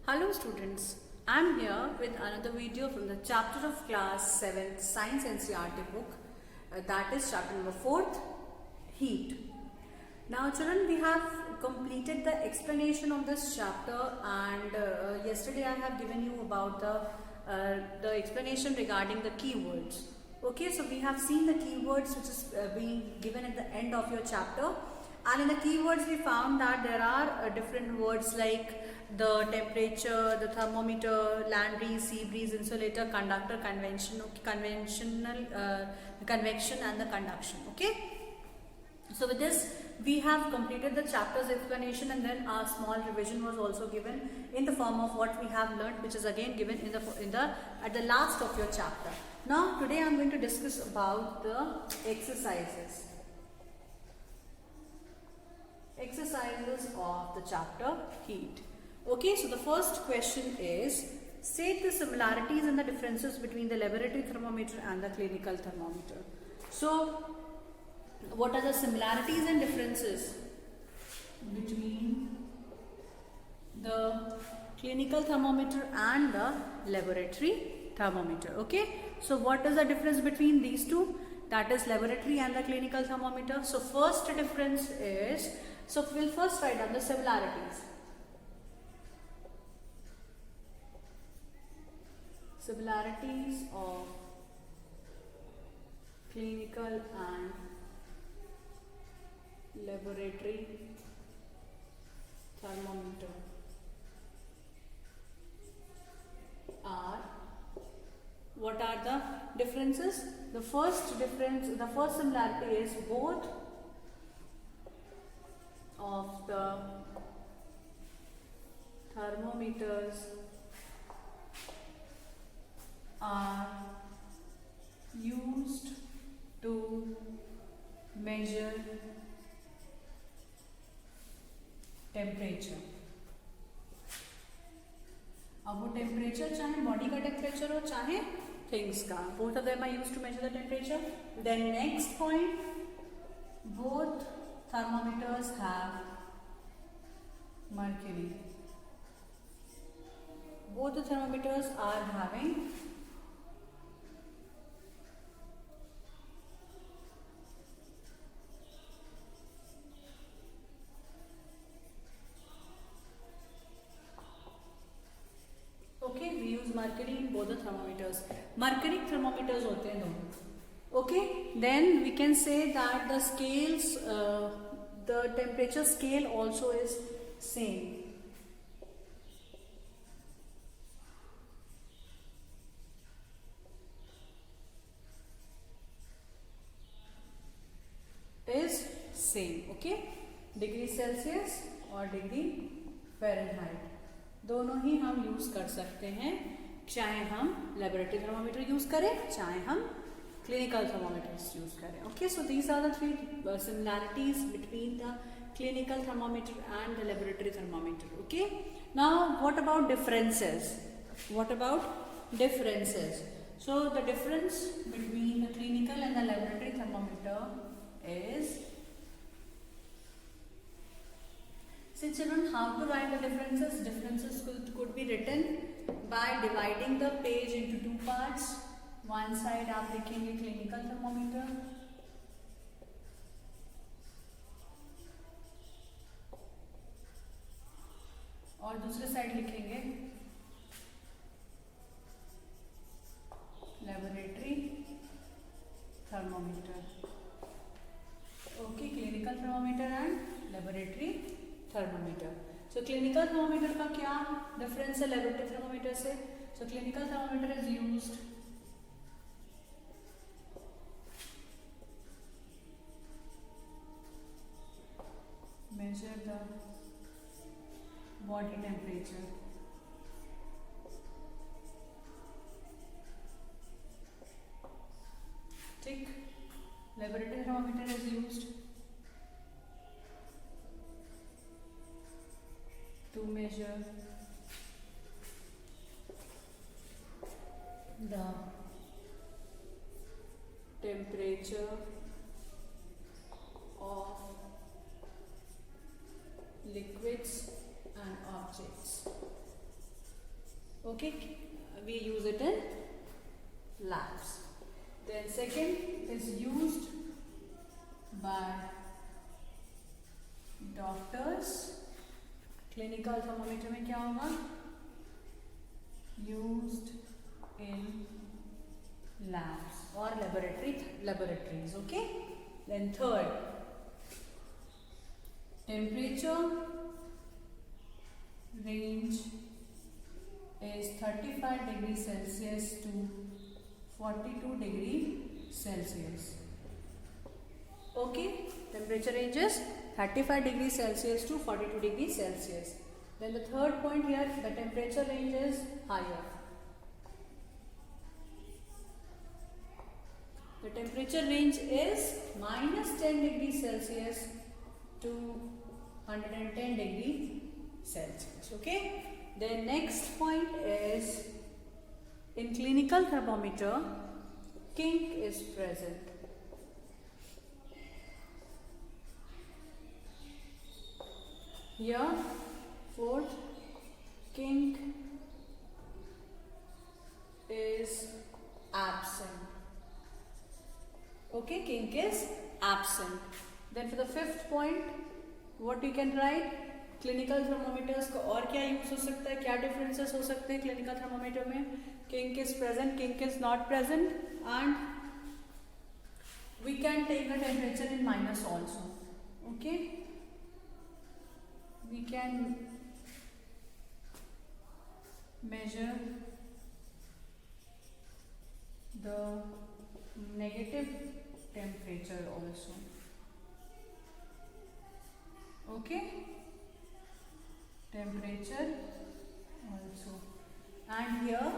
Hello students, I am here with another video from the chapter of class 7th Science NCERT book, that is chapter number 4th, Heat. Now children, we have completed the explanation of this chapter, and yesterday I have given you about the explanation regarding the keywords. Okay, so we have seen the keywords which is being given at the end of your chapter, and in the keywords we found that there are different words like the temperature, the thermometer, land breeze, sea breeze, insulator, conductor, conventional, convection and the conduction. Okay. So with this we have completed the chapter's explanation, and then a small revision was also given in the form of what we have learned, which is again given at the last of your chapter. Now today I am going to discuss about the exercises of the chapter Heat. Okay, so the first question is, state the similarities and the differences between the laboratory thermometer and the clinical thermometer. So what are the similarities and differences between the clinical thermometer and the laboratory thermometer? Okay, so what is the difference between these two, that is laboratory and the clinical thermometer? So first difference is, so we'll first write down the similarities. Similarities of clinical and laboratory thermometer are, what are the differences? The first similarity is both of the thermometers are used to measure temperature. अब वो temperature चाहे body का temperature हो चाहे things का, both of them are used to measure the temperature. Then next point, both thermometers have mercury. Both the thermometers are having mercury in both the thermometers. Mercury thermometers होते हैं दोनों. Okay, then we can say that the scales, the temperature scale also is same. Is same. Okay, degree Celsius और degree Fahrenheit दोनों ही हम use कर सकते हैं, चाहे हम लेबोरेटरी थर्मोमीटर यूज करें चाहे हम क्लिनिकल थर्मोमीटर्स यूज करें. Okay, so these are the three similarities between the clinical thermometer and the laboratory thermometer. Okay, now what about differences? So the difference between the clinical and the laboratory thermometer is, see children, how to write the differences? Differences could be written by dividing the page into two parts. One side आप लिखेंगे clinical thermometer और दूसरे side लिखेंगे laboratory thermometer. Okay, clinical thermometer and laboratory thermometer. So clinical thermometer का क्या difference है laboratory thermometer से? So clinical thermometer is used measure the body temperature. ठीक, laboratory thermometer is used to measure the temperature of liquids and objects. Okay, we use it in labs. Then second is used by doctors. Clinical thermometer में क्या होगा? Used in labs or laboratories. Okay. Then third, temperature range is 35 degrees Celsius to 42 degrees Celsius. Okay, temperature range is 35 degrees Celsius to 42 degrees Celsius. Then the third point here, the temperature range is higher. The temperature range is minus 10 degrees Celsius to 110 degrees Celsius. Okay. Then next point is, in clinical thermometer, kink is present. Here, fourth, kink is absent. Okay, kink is absent. Then for the fifth point, what you can write? Clinical thermometers को और क्या use हो सकता है, क्या differences हो सकते हैं क्लिनिकल थर्मोमीटर में? Kink is present, kink is not present, and we can take the temperature in minus also. Okay, we can measure the negative temperature also. Okay, temperature also, and here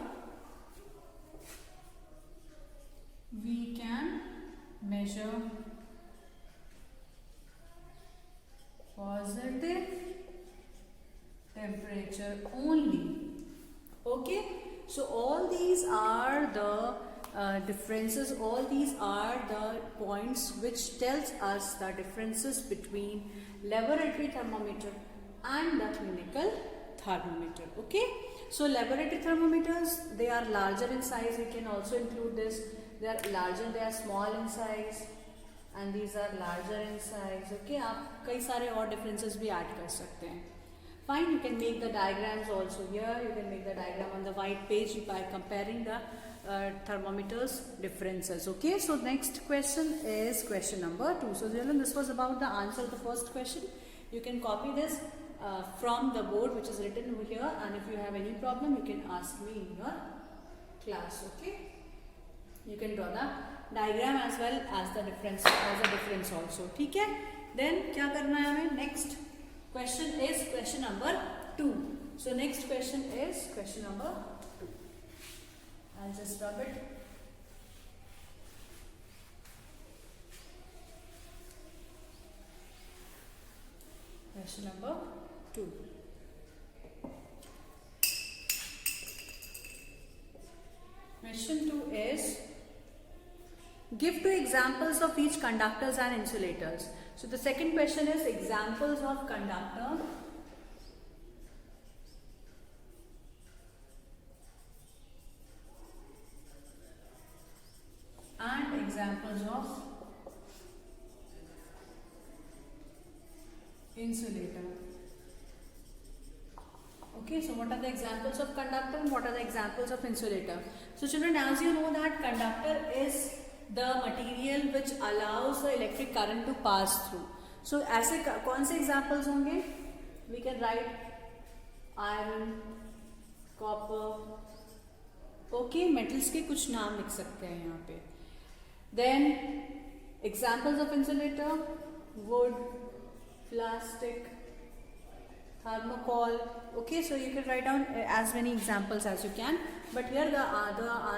we can measure positive temperature only. Okay, so all these are the differences, all these are the points which tells us the differences between laboratory thermometer and the clinical thermometer. Okay, so laboratory thermometers, they are larger in size. We can also include this. They are larger, they are small in size, and these are larger in size. Okay, आप कई सारे और differences भी add कर सकते हैं. Fine, you can make the diagrams also here. You can make the diagram on the white page by comparing the thermometers differences. Okay, so next question is question number 2. So children, this was about the answer of the first question. You can copy this from the board which is written over here, and if you have any problem you can ask me in your class. Okay, you can draw the diagram as well as the difference also. ठीक है, then क्या करना है हमें? Next question is question number 2. So next question is question number 2. I'll just rub it. Question number 2. Question 2 is, give 2 examples of each conductors and insulators. So the second question is examples of conductor and examples of insulator. Okay, so what are the examples of conductor and what are the examples of insulator? So children, as you know that conductor is the material which allows the electric current to pass through. So ऐसे कौन से examples होंगे? We can write iron, copper. Okay, metals के कुछ नाम लिख सकते हैं यहाँ पे. Then examples of insulator: wood, plastic, thermocol. Okay, so you can write down as many examples as you can. But here the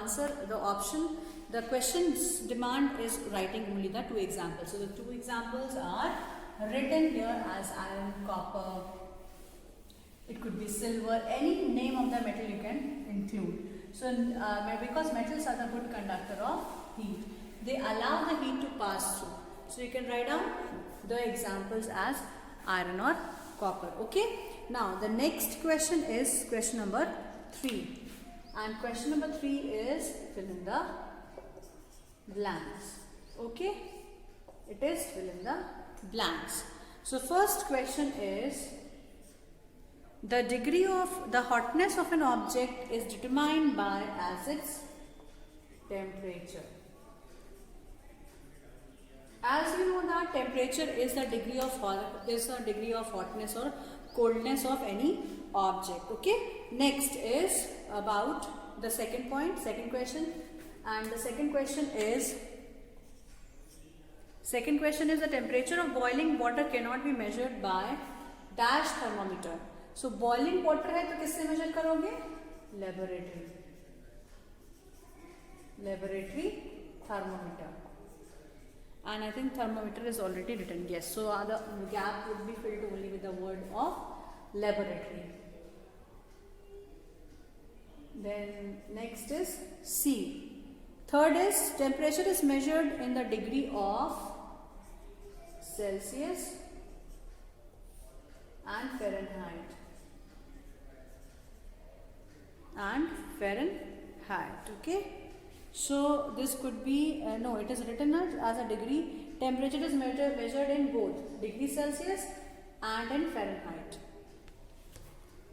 answer, the option, the question's demand is writing only the 2 examples. So the 2 examples are written here as iron, copper. It could be silver. Any name of the metal you can include. So because metals are the good conductor of heat, they allow the heat to pass through. So you can write down the examples as iron or copper. Okay. Now the next question is question number 3. And question number 3 is fill in the blanks. Okay, it is fill in the blanks. So first question is, the degree of the hotness of an object is determined by as its temperature. As you know that temperature is the degree of hotness or coldness of any object. Okay. Next is about the second question, and the second question is the temperature of boiling water cannot be measured by dash thermometer. So boiling water है तो किससे measure करोगे? Laboratory thermometer. And I think thermometer is already written. Yes. So the gap would be filled only with the word of laboratory. Then next is C. Third is temperature is measured in the degree of Celsius and Fahrenheit. Okay. So this could be no, it is written as a degree. Temperature is measured in both degree Celsius and in Fahrenheit.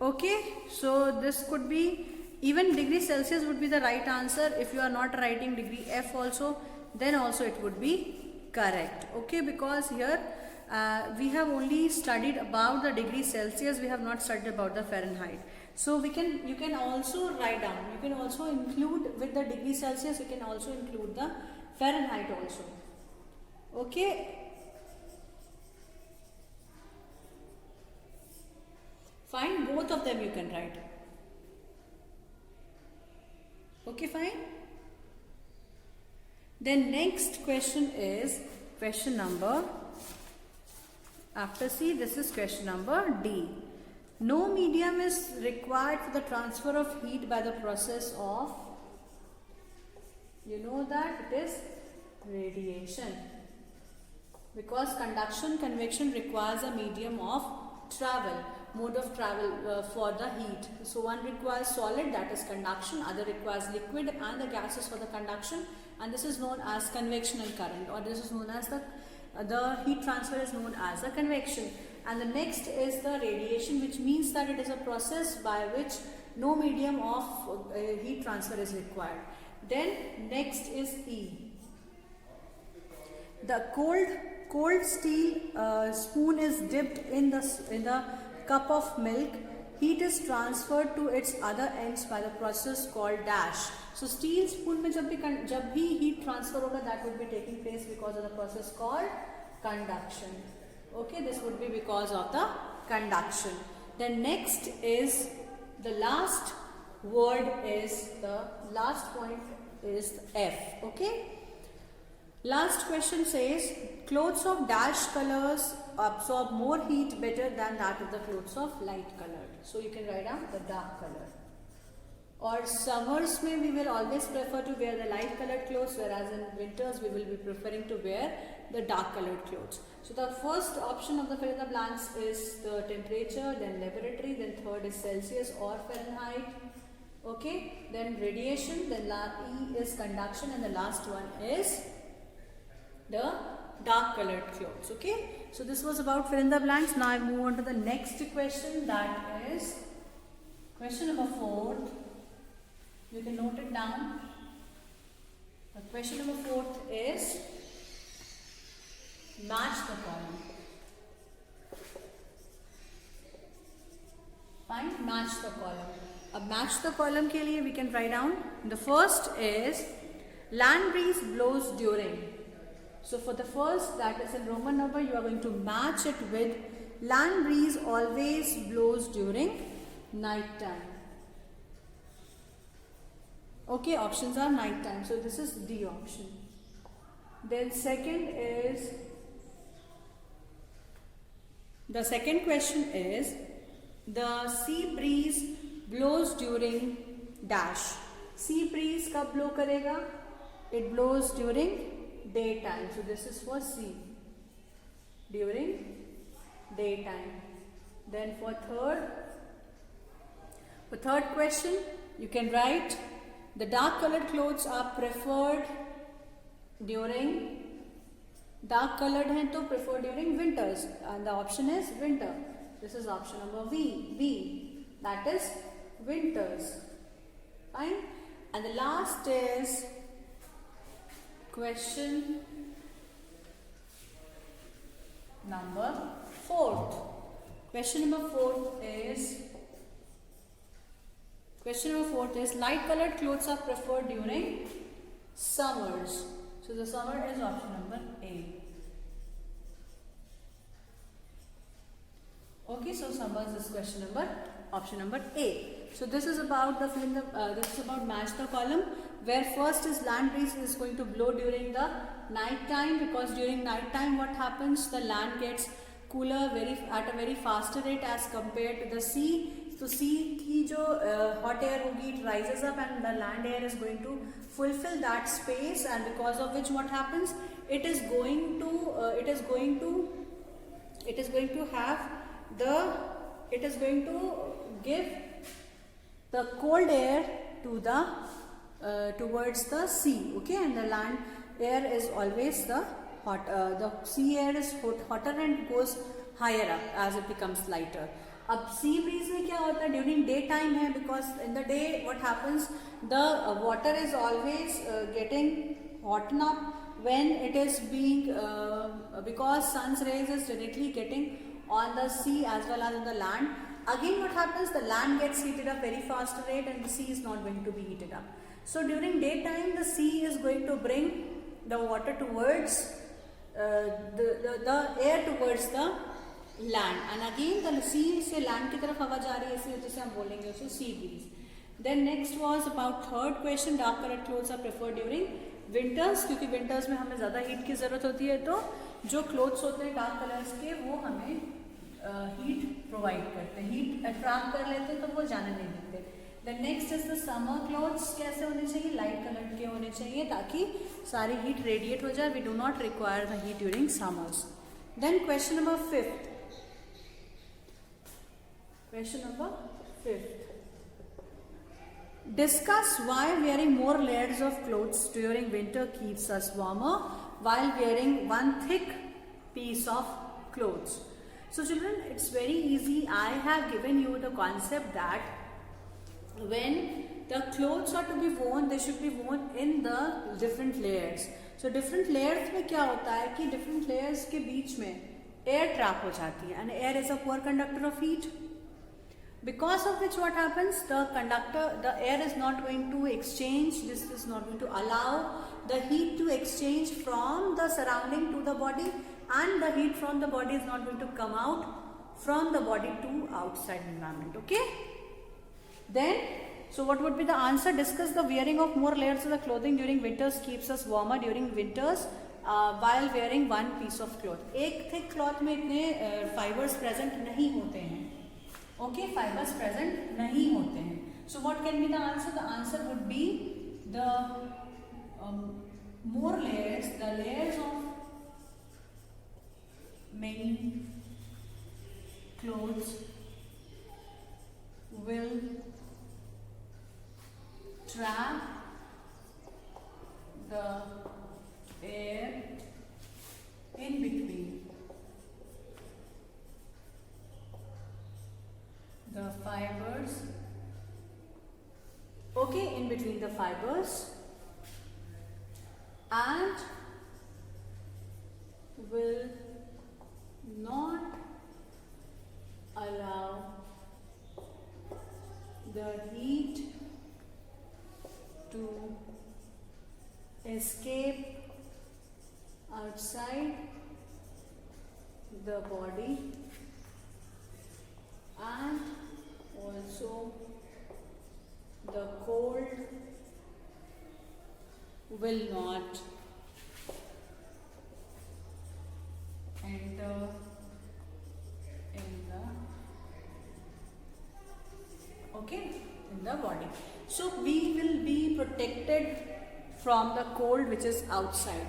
Okay, so this could be even degree Celsius would be the right answer. If you are not writing degree F also, then also it would be correct. Okay, because here we have only studied about the degree Celsius, we have not studied about the Fahrenheit. So you can also write down, you can also include with the degree Celsius, you can also include the Fahrenheit also. Okay. Fine, both of them you can write. Okay, fine. Then next question is question number, after C, this is question number D. No medium is required for the transfer of heat by the process of, you know that it is radiation. Because conduction, convection requires a medium of travel, mode of travel for the heat. So one requires solid, that is conduction, other requires liquid and the gases for the conduction, and this is known as convectional current, or this is known as the heat transfer is known as a convection. And the next is the radiation, which means that it is a process by which no medium of heat transfer is required. Then next is E. The cold steel spoon is dipped in the cup of milk. Heat is transferred to its other ends by the process called dash. So steel spoon में जब भी heat transfer होगा, that would be taking place because of the process called conduction. Okay, this would be because of the conduction. Then next is the last word is the last point is F. Okay. Last question says clothes of dash colors absorb more heat better than that of the clothes of light colored. So you can write down the dark color. Or summers may we will always prefer to wear the light colored clothes, whereas in winters we will be preferring to wear the dark colored clothes. So the first option of the fill in the blanks is the temperature, then laboratory, then third is Celsius or Fahrenheit. Okay, then radiation, then E is conduction, and the last one is the dark colored clothes. Okay, so this was about fill in the blanks. Now I move on to the next question, that is question number 4. You can note it down. The question number 4 is match the column. Fine, match the column. अब match the column के लिए we can write down. The first is land breeze blows during. So for the first, that is in Roman number, you are going to match it with land breeze always blows during night time. Okay, options are night time. So this is D option. Then second is, the second question is the sea breeze blows during dash. Sea breeze कब blow करेगा? It blows during daytime. So this is for C, during daytime. Then for third, The third question, you can write the dark colored clothes are preferred during, dark colored हैं तो preferred during winters, and the option is winter. This is option number B, that is winters. Fine. And the last is question number 4. Question number 4 is light colored clothes are preferred during summers. So the summer is option number A. Okay, so summers is question number option number A. So this is about this is about match the column, where first is land breeze is going to blow during the night time, because during night time what happens, the land gets cooler at a very faster rate as compared to the sea. So sea की जो hot air होगी, it rises up and the land air is going to fulfill that space, and because of which what happens, it is going to give the cold air to the towards the sea. Okay, and the land air is always the hot, the sea air is hotter and goes higher up as it becomes lighter. अब sea breeze में क्या होता है, during day time है, because in the day what happens, the water is always getting hotter up when it is being, because sun's rays is directly getting on the sea as well as on the land. Again what happens, the land gets heated up very fast rate and the sea is not going to be heated up. So during daytime the sea is going to bring the water towards the air towards the land, and again the sea से land की तरफ हवा जा रही है, इसी वजह से हम बोलेंगे उसको sea breeze. Then next was about third question, dark colored clothes are preferred during winters, क्योंकि winters में हमें ज़्यादा heat की ज़रूरत होती है, तो जो clothes होते हैं dark colors के वो हमें हीट प्रोवाइड करते हैं, हीट अट्रैक्ट कर लेते हैं, तो वो जाने नहीं देते. Then next is the summer clothes. कैसे होने चाहिए, लाइट कलर के होने चाहिए ताकि सारी हीट रेडिएट हो जाए. We do not require the heat during summers. Then question number 5. Question number 5. Discuss why wearing more layers of clothes during winter keeps us warmer while wearing one thick piece of clothes. So children, it's very easy. I have given you the concept that when the clothes are to be worn, they should be worn in the different layers. So different layers में क्या होता है कि different layers के बीच में air trap हो जाती है, and air is a poor conductor of heat. Because of which what happens, the air is not going to exchange, this is not going to allow the heat to exchange from the surrounding to the body, and the heat from the body is not going to come out from the body to outside environment. Okay, then so what would be the answer? Discuss the wearing of more layers of the clothing during winters keeps us warmer during winters while wearing one piece of cloth. एक thick cloth में इतने fibers present नहीं होते हैं. Okay, fibers present नहीं होते हैं. So what can be the answer? The answer would be the more layers, the layers of many clothes will trap the air in between the fibers. Okay, in between the fibers, and will not allow the heat to escape outside the body, and also the cold will not enter in the body. So we will be protected from the cold which is outside.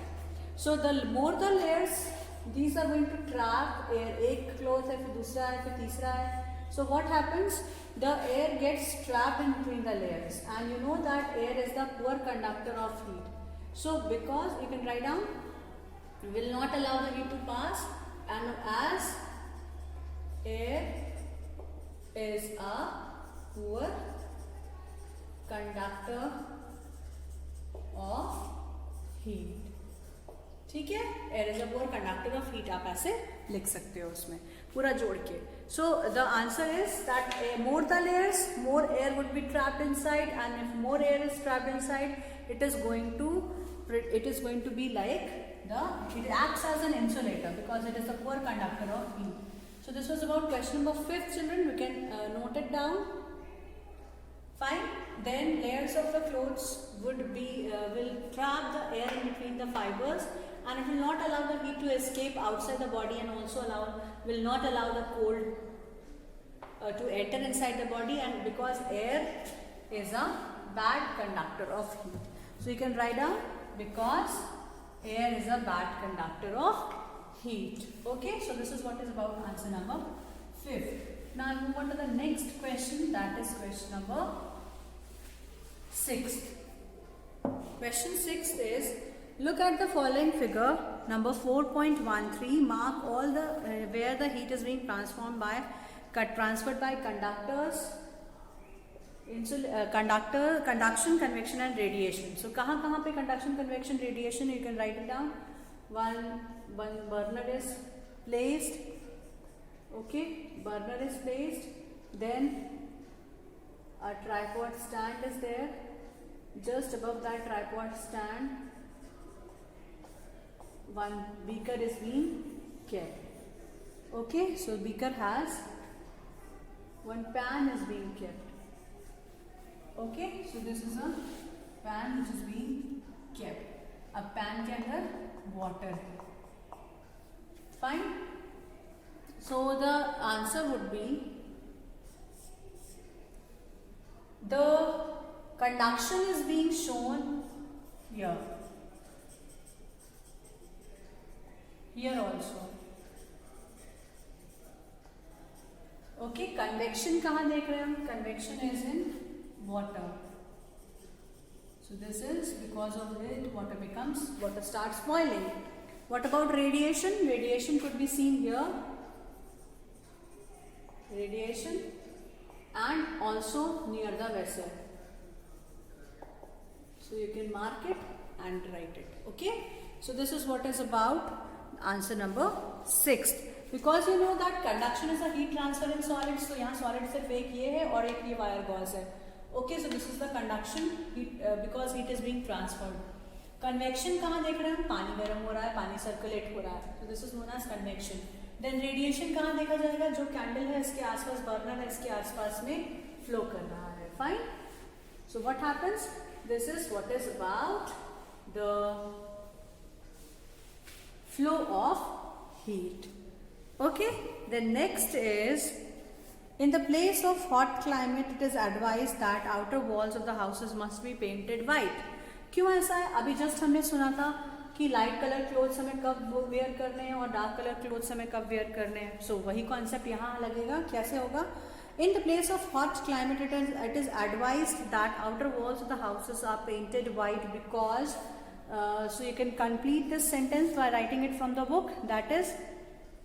So the more the layers, these are going to trap air. एक cloth है, फिर दूसरा है, फिर तीसरा है. So what happens? The air gets trapped in between the layers, and you know that air is the poor conductor of heat. So because you can write down, will not allow the heat to pass, and as air is a poor conductor of heat. ठीक है, air is a poor conductor of heat, आप ऐसे लिख सकते हो उसमें पूरा जोड़ के. So the answer is that more the layers, more air would be trapped inside, and if more air is trapped inside, it is going to be like it acts as an insulator because it is a poor conductor of heat. So this was about question number 5, children. We can note it down. Fine. Then layers of the clothes will trap the air in between the fibers, and it will not allow the heat to escape outside the body, and also will not allow the cold to enter inside the body, and because air is a bad conductor of heat. So you can write down, because air is a bad conductor of heat. Okay, so this is what is about answer number 5. Now I move on to the next question, that is question number 6. Question 6 is, look at the following figure number 4.13. Mark all the where the heat is being transferred by conductors, conduction, convection and radiation. So kahan pe conduction, convection, radiation, you can write it down. One burner is placed. Okay, burner is placed, then a tripod stand is there. Just above that tripod stand, one beaker is being kept. Okay, so beaker has one pan is being kept. Okay, so this is a pan which is being kept. A pan के अंदर water. Fine. So the answer would be, the conduction is being shown here. Here also. Okay, convection कहाँ देख रहे हैं हम? Convection is in water. So this is because of it water starts boiling. What about radiation? Radiation could be seen here. Radiation, and also near the vessel. So you can mark it and write it. Okay, so this is what is about answer number 6. Because you know that conduction is a heat transfer in solids, so यहाँ solid सिर्फ एक ये है और एक ये wire gauze है. Okay, so this is the conduction heat, because heat is being transferred. Convection कहाँ देख रहे हैं हम? पानी गर्म हो रहा है, पानी सर्कुलेट हो रहा है, so this is known as convection. देन रेडिएशन कहाँ देखा जाएगा? जो कैंडल है इसके आसपास, बर्नर है इसके आसपास में फ्लो कर रहा है. Fine. So what happens? This is what is about the flow of heat. Okay, then next is, in the place of hot climate it is advised that outer walls of the houses must be painted white. क्यों ऐसा है? अभी just हमने सुना था कि light colour clothes हमें कब वेयर करने हैं और डार्क कलर क्लोथ्स हमें कब वेयर करने हैं. सो वही कॉन्सेप्ट यहाँ लगेगा. कैसे होगा? In the place of hot climate it is advised that outer walls of the houses are painted white because, so you can complete this sentence by writing it from the book. That is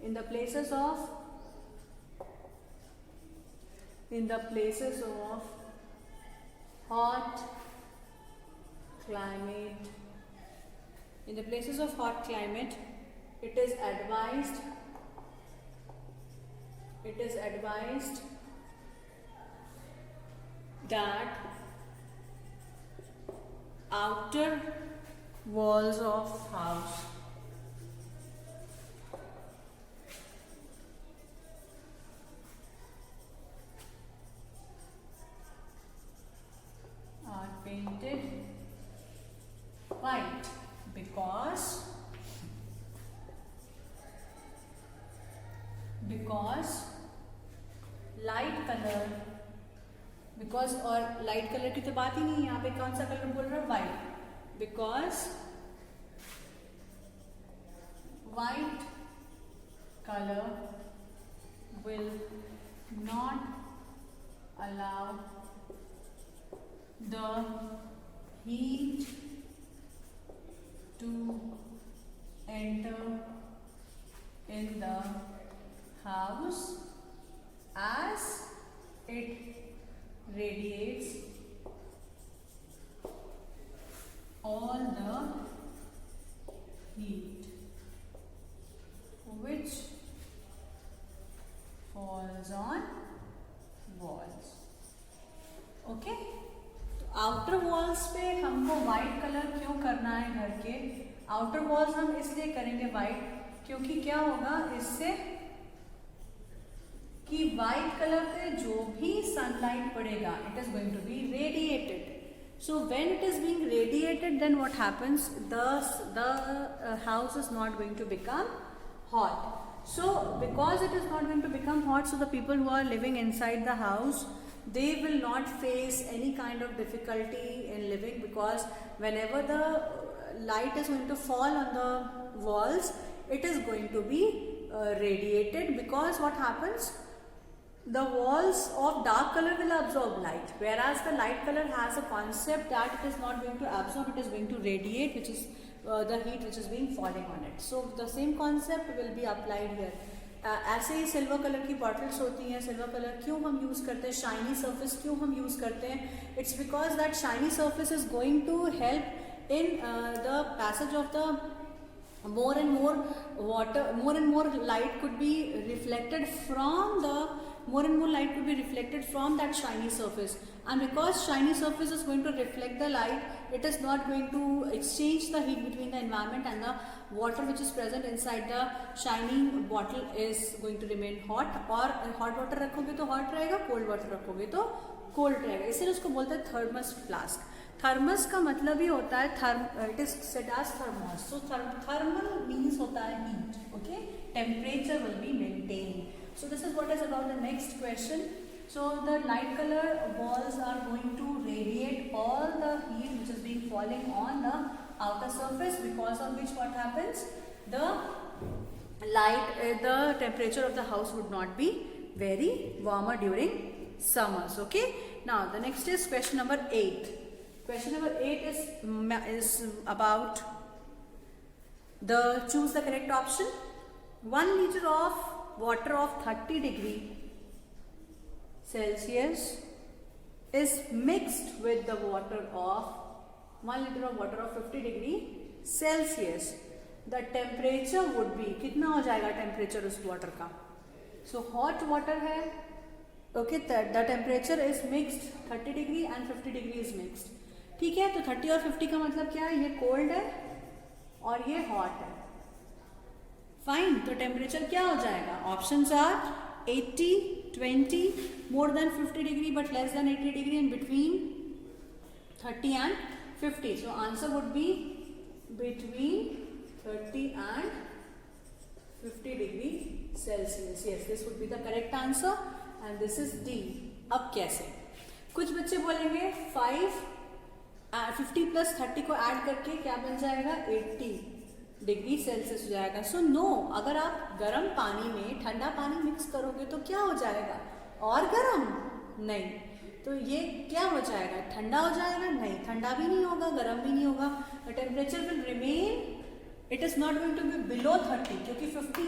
in the places of hot climate, in the places of hot climate it is advised that outer walls of house are painted white because light colour, because, और light colour की तो बात ही नहीं है यहाँ पे. कौन सा कलर बोल रहा है? White. Because white color will not allow the heat to enter in the house as it radiates all the heat which falls on walls. Okay, तो आउटर वॉल्स पे हमको वाइट कलर क्यों करना है? घर के आउटर वॉल्स हम इसलिए करेंगे वाइट क्योंकि क्या होगा इससे कि वाइट कलर पे जो भी सनलाइट पड़ेगा it is going to be radiated. So when it is being radiated, then what happens? The house is not going to become hot. So because it is not going to become hot, so the people who are living inside the house, they will not face any kind of difficulty in living, because whenever the light is going to fall on the walls, it is going to be radiated. Because what happens? The walls of dark color will absorb light, whereas the light color has a concept that it is not going to absorb, it is going to radiate, which is the heat which is being falling on it. So the same concept will be applied here. ऐसे ही silver colour की bottles होती हैं. Silver colour क्यों हम use करते हैं? Shiny surface क्यों हम यूज़ करते हैं? It's because that shiny surface is going to help in the passage of the more and more water, more and more light could be reflected from that shiny surface. And because shiny surface is going to reflect the light, it is not going to exchange the heat between the environment, and the water which is present inside the shining bottle is going to remain hot. और hot water रखोगे तो hot रहेगा, cold water रखोगे तो cold रहेगा. इसलिए उसको बोलते हैं थर्मस फ्लास्क. थर्मस का मतलब ही होता है it is said as thermos. So thermal means होता है heat. Okay, temperature will be maintain. So this is what is about the next question. So the light colour walls are going to radiate all the heat which is being falling on the outer surface, because of which what happens, the temperature of the house would not be very warmer during summers. Okay, now the next is question number 8. Question number 8 is about the choose the correct option. 1 liter of water of 30 degree Celsius is mixed with the water of 1 liter of water of 50 degree Celsius. The temperature would be, कितना हो जाएगा temperature उस water का? So hot water है. Okay, the temperature is mixed 30 degree and 50 degree is mixed. ठीक है, तो 30 और 50 का मतलब क्या है? ये कोल्ड है और ये हॉट है. फाइन, तो टेम्परेचर क्या हो जाएगा? Options are 80, 20, more than 50 degree but less than 80 degree, and between 30 and 50. So answer would be between 30 and 50 degree Celsius. Yes, this would be the correct answer and this is D. अब कैसे? कुछ बच्चे बोलेंगे 50 plus 30 को add करके क्या बन जाएगा? 80 डिग्री सेल्सियस हो जाएगा. सो नो, अगर आप गर्म पानी में ठंडा पानी मिक्स करोगे तो क्या हो जाएगा? और गर्म? नहीं. तो ये क्या हो जाएगा? ठंडा हो जाएगा? नहीं, ठंडा भी नहीं होगा, गर्म भी नहीं होगा. The temperature will remain, it is not going to be below 30, क्योंकि 50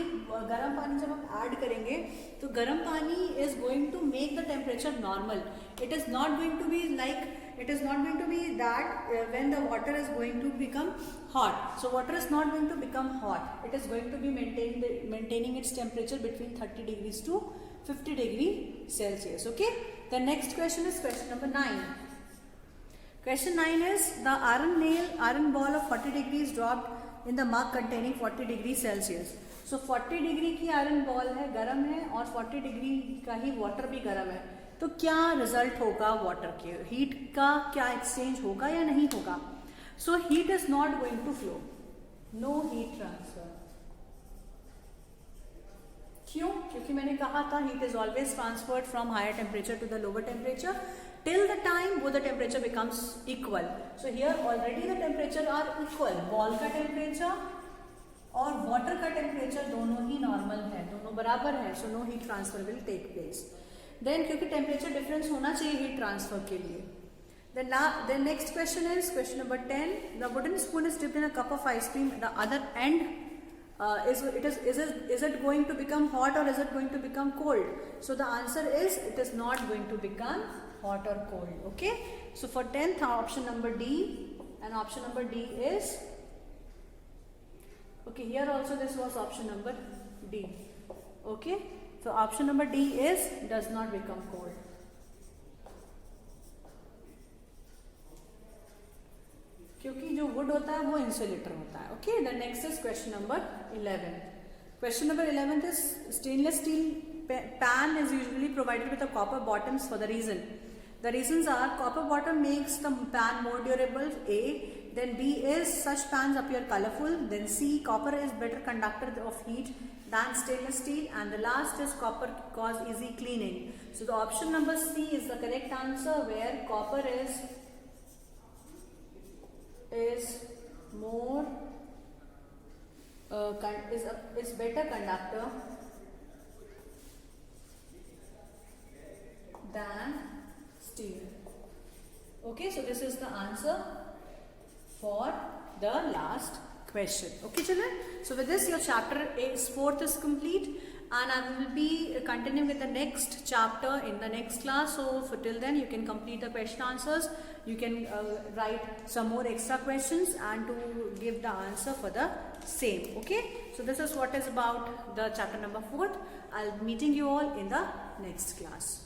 गर्म पानी जब हम ऐड करेंगे तो गर्म पानी is going to make the temperature normal. It is not going to be like, it is not going to be that when the water is going to become hot. So water is not going to become hot, it is going to be maintaining its temperature between 30 degrees to 50 degree Celsius. Okay, the next question is question number 9. Question 9 is the iron ball of 40 degrees dropped in the mug containing 40 degrees Celsius. So 40 degree की iron ball है, गर्म है, और 40 degree का ही water भी गर्म है. तो क्या रिजल्ट होगा वाटर के? हीट का क्या एक्सचेंज होगा या नहीं होगा? So heat is not going to flow, no heat transfer. क्यों? क्योंकि मैंने कहा था heat is always transferred from higher temperature to the lower temperature till the time both the temperature becomes equal. So here already the temperature are equal. Ball का temperature और water का temperature दोनों ही नॉर्मल है, दोनों बराबर है. So no heat transfer will take place. Then क्योंकि टेम्परेचर डिफरेंस होना चाहिए हीट ट्रांसफर के लिए. Then next question is question number 10. The wooden spoon is dipped in a cup of ice cream. The other end is it going to become hot or is it going to become cold? So the answer is it is not going to become hot or cold. Okay. So for 10th, option number D, and option number D is, okay, here also this was option number D. Okay. So option number D is does not become cold. क्योंकि जो would होता है वो insulator होता है. Okay. The next is question number 11. Question number 11 is stainless steel pan is usually provided with a copper bottoms for the reason. The reasons are copper bottom makes the pan more durable. A. Then B is such pans appear colorful. Then C. Copper is better conductor of heat than stainless steel. And the last is copper cause easy cleaning. So the option number C is the correct answer, where copper is more is better conductor than steel. Okay, so this is the answer for the last question. Okay children, so with this your chapter 4th is complete, and I will be continuing with the next chapter in the next class. So for till then you can complete the question answers, you can write some more extra questions and to give the answer for the same. Okay, so this is what is about the chapter number 4th. I'll be meeting you all in the next class.